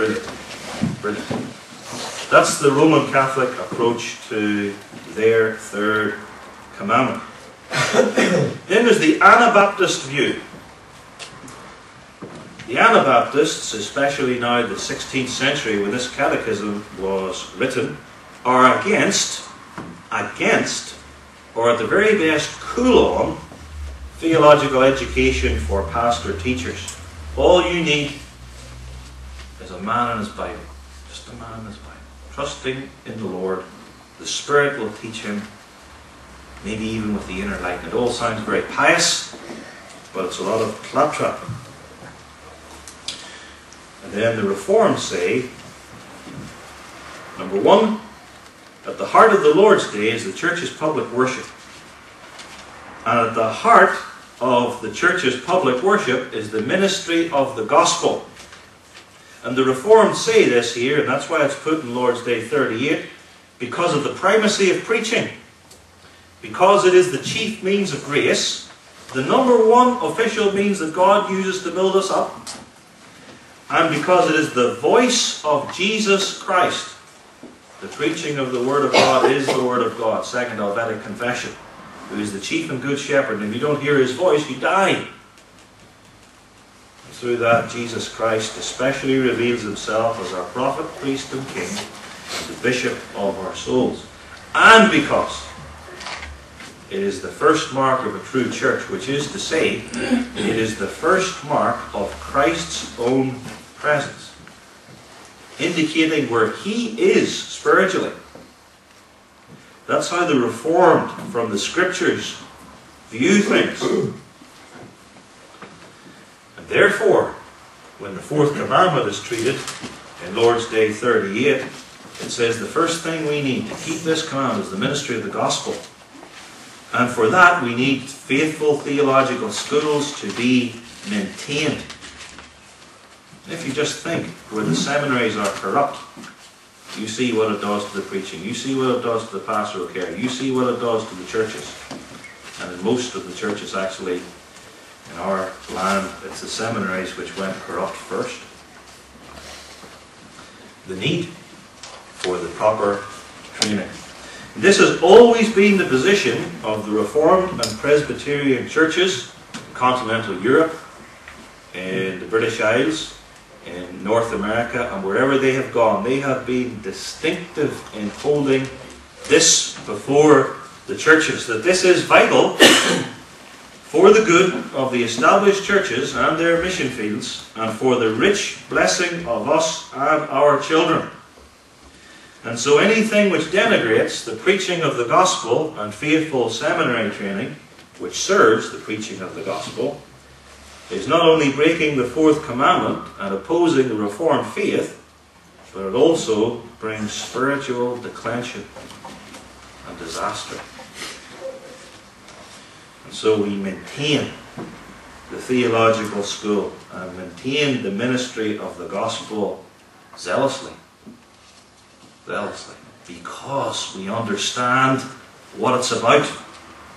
Brilliant. Brilliant. That's the Roman Catholic approach to their third commandment. Then there's the Anabaptist view. The Anabaptists, especially now the 16th century when this catechism was written, are against, or at the very best cool on, theological education for pastor teachers. All you need is a man in his Bible. Just a man in his Bible. Trusting in the Lord. The Spirit will teach him, maybe even with the inner light. It all sounds very pious, but it's a lot of claptrap. And then the Reformed say, number one, at the heart of the Lord's Day is the church's public worship. And at the heart of the church's public worship is the ministry of the gospel. And the Reformed say this here, and that's why it's put in Lord's Day 38, because of the primacy of preaching. Because it is the chief means of grace, the number one official means that God uses to build us up, and because it is the voice of Jesus Christ. The preaching of the Word of God is the Word of God. Second Helvetic Confession. Who is the chief and good shepherd. And if you don't hear his voice, you die. And through that, Jesus Christ especially reveals himself as our prophet, priest and king, and the bishop of our souls. And because it is the first mark of a true church, which is to say, it is the first mark of Christ's own presence, indicating where he is spiritually. That's how the Reformed from the Scriptures view things. And therefore, when the fourth commandment is treated in Lord's Day 38, it says the first thing we need to keep this commandment is the ministry of the gospel. And for that we need faithful theological schools to be maintained. If you just think where the seminaries are corrupt, you see what it does to the preaching. You see what it does to the pastoral care. You see what it does to the churches. And in most of the churches actually in our land, it's the seminaries which went corrupt first. The need for the proper training. This has always been the position of the Reformed and Presbyterian churches in continental Europe, in the British Isles, in North America, and wherever they have gone. They have been distinctive in holding this before the churches, that this is vital for the good of the established churches and their mission fields, and for the rich blessing of us and our children. And so anything which denigrates the preaching of the gospel and faithful seminary training, which serves the preaching of the gospel, is not only breaking the fourth commandment and opposing the Reformed faith, but it also brings spiritual declension and disaster. And so we maintain the theological school and maintain the ministry of the gospel zealously. Zealously. Because we understand what it's about.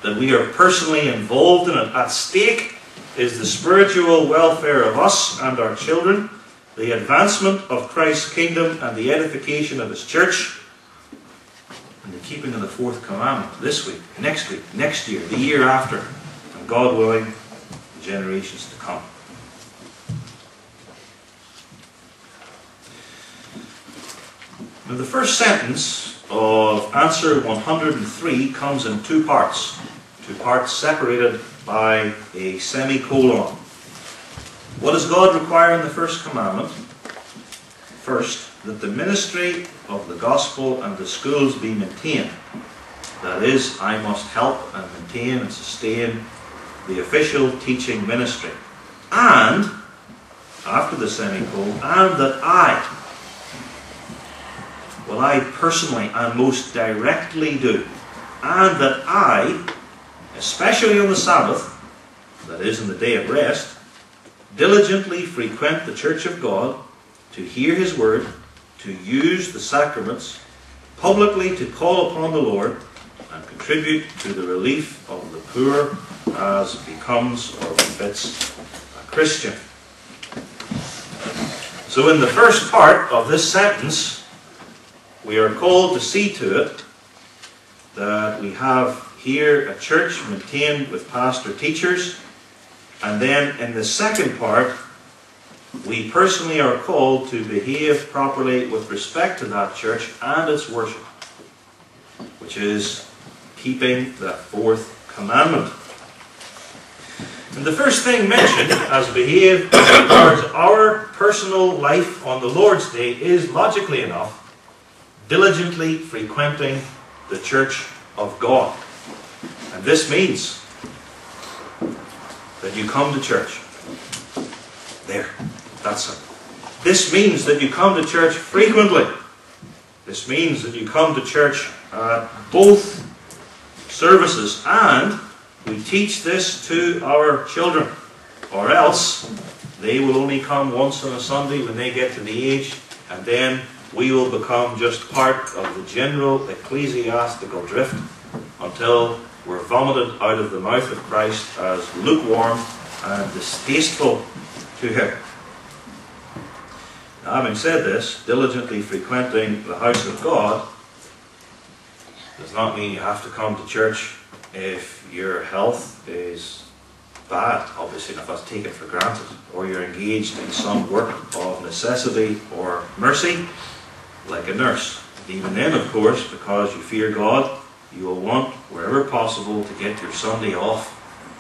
That we are personally involved in it. At stake is the spiritual welfare of us and our children, the advancement of Christ's kingdom and the edification of his church, and the keeping of the fourth commandment this week, next year, the year after, and God willing, the generations to come. Now the first sentence of answer 103 comes in two parts separated by a semicolon. What does God require in the first commandment? First, that the ministry of the gospel and the schools be maintained. That is, I must help and maintain and sustain the official teaching ministry. And, after the semicolon, and that I personally and most directly do, and that I, especially on the Sabbath, that is, on the day of rest, diligently frequent the church of God, to hear his word, to use the sacraments, publicly to call upon the Lord, and contribute to the relief of the poor as becomes or befits a Christian. So in the first part of this sentence, we are called to see to it that we have here a church maintained with pastor-teachers, and then in the second part, we personally are called to behave properly with respect to that church and its worship, which is keeping the fourth commandment. And the first thing mentioned as behave as regards our personal life on the Lord's Day is, logically enough, diligently frequenting the church of God. And this means that you come to church. There, that's it. This means that you come to church frequently. This means that you come to church at both services, and we teach this to our children, or else they will only come once on a Sunday when they get to the age, and then we will become just part of the general ecclesiastical drift until we're vomited out of the mouth of Christ as lukewarm and distasteful to Him. Now, having said this, diligently frequenting the house of God does not mean you have to come to church if your health is bad, obviously, if that's taken for granted, or you're engaged in some work of necessity or mercy, like a nurse. Even then, of course, because you fear God, you will want, wherever possible, to get your Sunday off,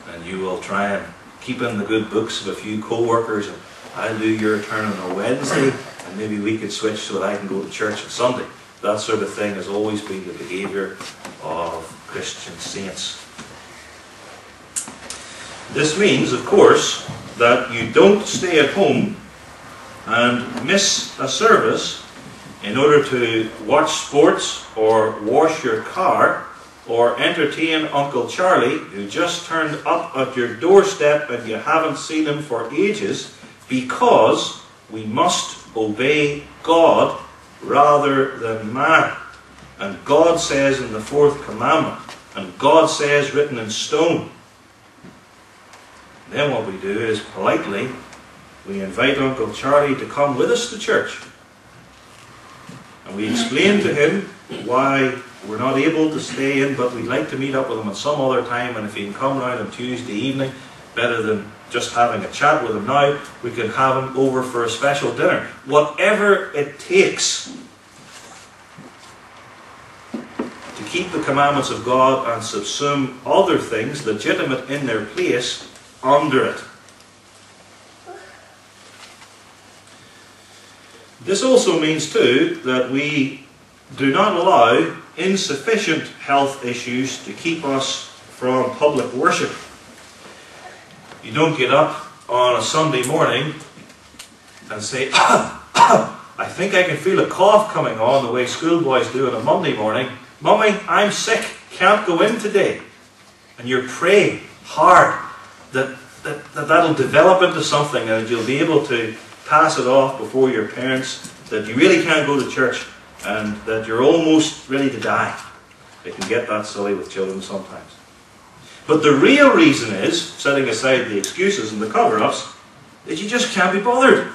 and you will try and keep in the good books of a few co-workers, and I'll do your turn on a Wednesday, and maybe we could switch so that I can go to church on Sunday. That sort of thing has always been the behaviour of Christian saints. This means, of course, that you don't stay at home and miss a service in order to watch sports or wash your car or entertain Uncle Charlie, who just turned up at your doorstep and you haven't seen him for ages, because we must obey God rather than man. And God says in the fourth commandment, and God says written in stone. Then what we do is politely we invite Uncle Charlie to come with us to church. And we explain to him why we're not able to stay in, but we'd like to meet up with him at some other time, and if he can come round on Tuesday evening, better than just having a chat with him now, we can have him over for a special dinner. Whatever it takes to keep the commandments of God and subsume other things legitimate in their place under it. This also means too that we do not allow insufficient health issues to keep us from public worship. You don't get up on a Sunday morning and say, I think I can feel a cough coming on the way schoolboys do on a Monday morning. Mummy, I'm sick, can't go in today. And you're praying hard that'll develop into something and that you'll be able to pass it off before your parents, that you really can't go to church and that you're almost ready to die. They can get that silly with children sometimes. But the real reason is, setting aside the excuses and the cover-ups, that you just can't be bothered.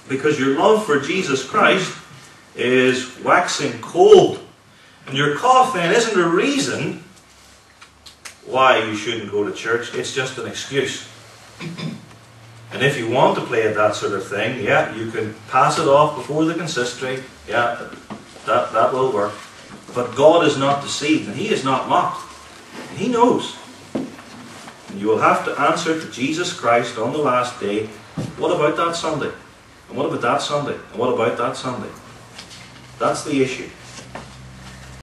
Because your love for Jesus Christ is waxing cold. And your cough then isn't a reason why you shouldn't go to church. It's just an excuse. And if you want to play at that sort of thing, yeah, you can pass it off before the consistory. Yeah, that will work. But God is not deceived, and He is not mocked. And He knows. And you will have to answer to Jesus Christ on the last day, what about that Sunday? And what about that Sunday? And what about that Sunday? That's the issue.